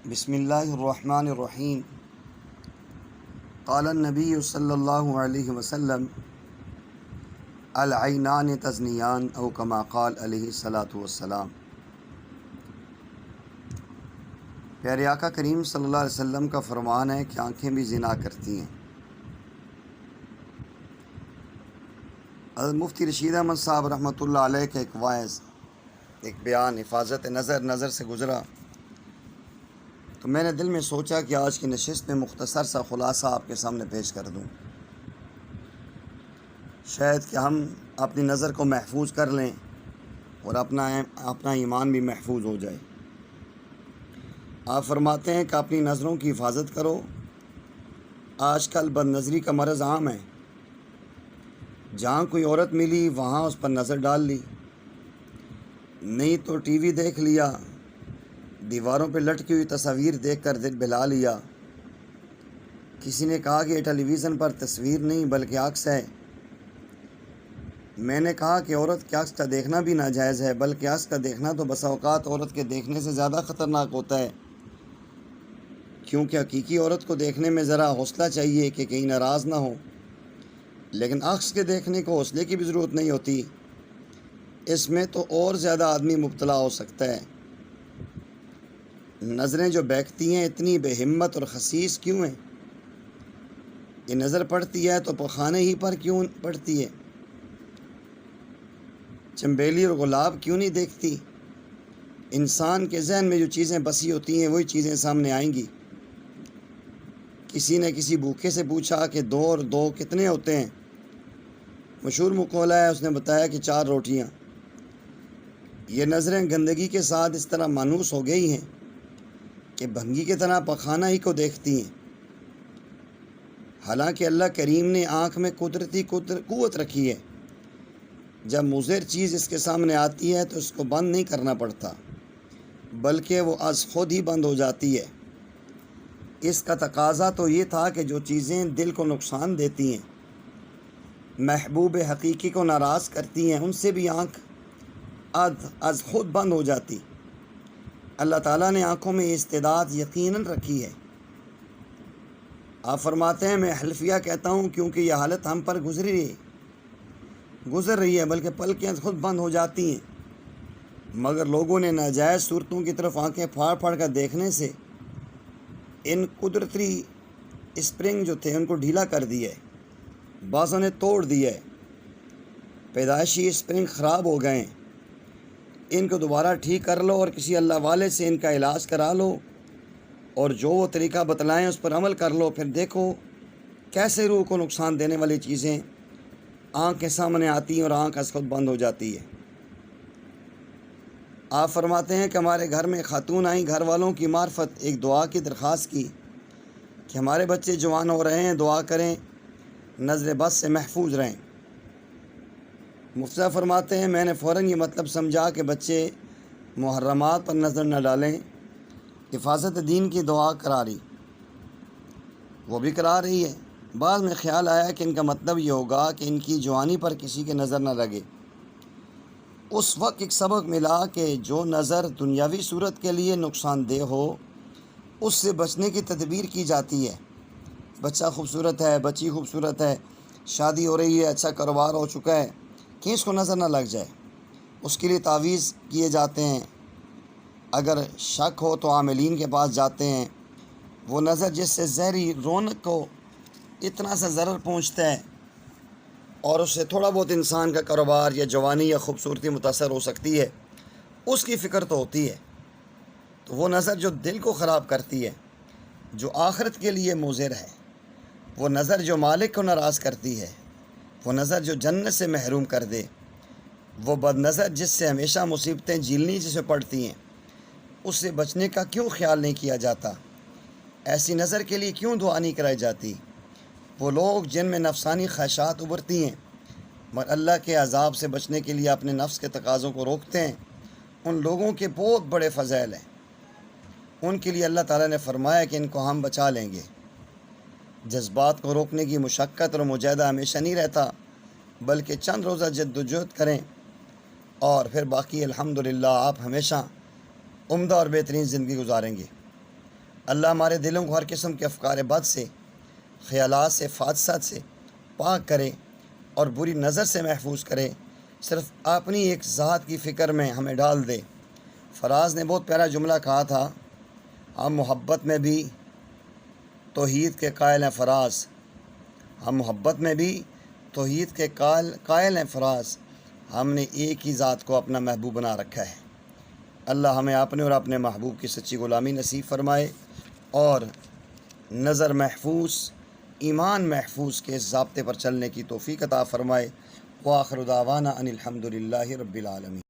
بسم اللہ الرحمن الرحیم۔ قال النبی صلی اللہ علیہ وسلم العینان تزنیان او کما قال علیہ الصلاۃ والسلام۔ پیارے آقا کریم صلی اللہ علیہ وسلم کا فرمان ہے کہ آنکھیں بھی زنا کرتی ہیں۔ حضرت مفتی رشید احمد صاحب رحمۃ اللہ علیہ کا ایک واعظ، ایک بیان حفاظت نظر سے گزرا، تو میں نے دل میں سوچا کہ آج کی نشست میں مختصر سا خلاصہ آپ کے سامنے پیش کر دوں، شاید کہ ہم اپنی نظر کو محفوظ کر لیں اور اپنا ایمان بھی محفوظ ہو جائے۔ آپ فرماتے ہیں کہ اپنی نظروں کی حفاظت کرو۔ آج کل بد نظری کا مرض عام ہے، جہاں کوئی عورت ملی وہاں اس پر نظر ڈال لی، نہیں تو ٹی وی دیکھ لیا، دیواروں پہ لٹکی ہوئی تصاویر دیکھ کر دل بہلا لیا۔ کسی نے کہا کہ یہ ٹیلی ویژن پر تصویر نہیں بلکہ عکس ہے۔ میں نے کہا کہ عورت کے عکس کا دیکھنا بھی ناجائز ہے، بلکہ عکس کا دیکھنا تو بسا اوقات عورت کے دیکھنے سے زیادہ خطرناک ہوتا ہے، کیونکہ حقیقی عورت کو دیکھنے میں ذرا حوصلہ چاہیے کہ کہیں ناراض نہ ہو، لیکن عکس کے دیکھنے کو حوصلے کی بھی ضرورت نہیں ہوتی، اس میں تو اور زیادہ آدمی مبتلا ہو سکتا ہے۔ نظریں جو بہکتی ہیں اتنی بے ہمت اور خسیس کیوں ہیں؟ یہ نظر پڑتی ہے تو پخانے ہی پر کیوں پڑتی ہے؟ چنبیلی اور گلاب کیوں نہیں دیکھتی؟ انسان کے ذہن میں جو چیزیں بسی ہوتی ہیں وہی چیزیں سامنے آئیں گی۔ کسی نے کسی بھوکے سے پوچھا کہ 2 اور 2 کتنے ہوتے ہیں؟ مشہور مقولہ ہے، اس نے بتایا کہ 4 روٹیاں۔ یہ نظریں گندگی کے ساتھ اس طرح مانوس ہو گئی ہیں کہ بھنگی کی طرح پخانہ ہی کو دیکھتی ہیں، حالانکہ اللہ کریم نے آنکھ میں قدرتی قوت رکھی ہے۔ جب مضر چیز اس کے سامنے آتی ہے تو اس کو بند نہیں کرنا پڑتا، بلکہ وہ از خود ہی بند ہو جاتی ہے۔ اس کا تقاضا تو یہ تھا کہ جو چیزیں دل کو نقصان دیتی ہیں، محبوب حقیقی کو ناراض کرتی ہیں، ان سے بھی آنکھ از خود بند ہو جاتی۔ اللہ تعالیٰ نے آنکھوں میں یہ استعداد یقیناً رکھی ہے۔ آپ فرماتے ہیں میں حلفیہ کہتا ہوں کیونکہ یہ حالت ہم پر گزر رہی ہے، بلکہ پلکیں خود بند ہو جاتی ہیں، مگر لوگوں نے ناجائز صورتوں کی طرف آنکھیں پھاڑ کر دیکھنے سے ان قدرتی اسپرنگ جو تھے ان کو ڈھیلا کر دیا ہے، بعضوں نے توڑ دیا ہے، پیدائشی اسپرنگ خراب ہو گئے ہیں، ان کو دوبارہ ٹھیک کر لو اور کسی اللہ والے سے ان کا علاج کرا لو، اور جو وہ طریقہ بتلائیں اس پر عمل کر لو، پھر دیکھو کیسے روح کو نقصان دینے والی چیزیں آنکھ کے سامنے آتی ہیں اور آنکھ از خود بند ہو جاتی ہے۔ آپ فرماتے ہیں کہ ہمارے گھر میں خاتون آئیں، گھر والوں کی معرفت ایک دعا کی درخواست کی کہ ہمارے بچے جوان ہو رہے ہیں، دعا کریں نظر بد سے محفوظ رہیں۔ مفتی صاحب فرماتے ہیں میں نے فوراً یہ مطلب سمجھا کہ بچے محرمات پر نظر نہ ڈالیں، حفاظت دین کی دعا کرا رہی، وہ بھی کرا رہی ہے۔ بعد میں خیال آیا کہ ان کا مطلب یہ ہوگا کہ ان کی جوانی پر کسی کی نظر نہ لگے۔ اس وقت ایک سبق ملا کہ جو نظر دنیاوی صورت کے لیے نقصان دہ ہو اس سے بچنے کی تدبیر کی جاتی ہے۔ بچہ خوبصورت ہے، بچی خوبصورت ہے، شادی ہو رہی ہے، اچھا کاروبار ہو چکا ہے، کہ اس کو نظر نہ لگ جائے، اس کے لیے تعویذ کیے جاتے ہیں۔ اگر شک ہو تو عاملین کے پاس جاتے ہیں، وہ نظر جس سے زہری رونق کو اتنا سا ضرر پہنچتا ہے اور اس سے تھوڑا بہت انسان کا کاروبار یا جوانی یا خوبصورتی متاثر ہو سکتی ہے، اس کی فکر تو ہوتی ہے۔ تو وہ نظر جو دل کو خراب کرتی ہے، جو آخرت کے لیے مضر ہے، وہ نظر جو مالک کو ناراض کرتی ہے، وہ نظر جو جنت سے محروم کر دے، وہ بد نظر جس سے ہمیشہ مصیبتیں جھیلنی جسے پڑتی ہیں، اس سے بچنے کا کیوں خیال نہیں کیا جاتا؟ ایسی نظر کے لیے کیوں دعا نہیں کرائی جاتی؟ وہ لوگ جن میں نفسانی خواہشات ابھرتی ہیں مگر اللہ کے عذاب سے بچنے کے لیے اپنے نفس کے تقاضوں کو روکتے ہیں، ان لوگوں کے بہت بڑے فضائل ہیں۔ ان کے لیے اللہ تعالیٰ نے فرمایا کہ ان کو ہم بچا لیں گے۔ جذبات کو روکنے کی مشقت اور مجاہدہ ہمیشہ نہیں رہتا، بلکہ چند روزہ جدوجہد کریں اور پھر باقی الحمدللہ آپ ہمیشہ عمدہ اور بہترین زندگی گزاریں گے۔ اللہ ہمارے دلوں کو ہر قسم کے افکار بد سے، خیالات سے، فحاشات سے پاک کرے اور بری نظر سے محفوظ کرے، صرف اپنی ایک ذات کی فکر میں ہمیں ڈال دے۔ فراز نے بہت پیارا جملہ کہا تھا، ہم محبت میں بھی توحید کے قائل ہیں فراز، ہم محبت میں بھی توحید کے قائل ہیں فراز، ہم نے ایک ہی ذات کو اپنا محبوب بنا رکھا ہے۔ اللہ ہمیں اپنے اور اپنے محبوب کی سچی غلامی نصیب فرمائے اور نظر محفوظ، ایمان محفوظ کے ضابطے پر چلنے کی توفیق عطا فرمائے۔ وآخر دعوانا ان الحمد للہ رب العالمین۔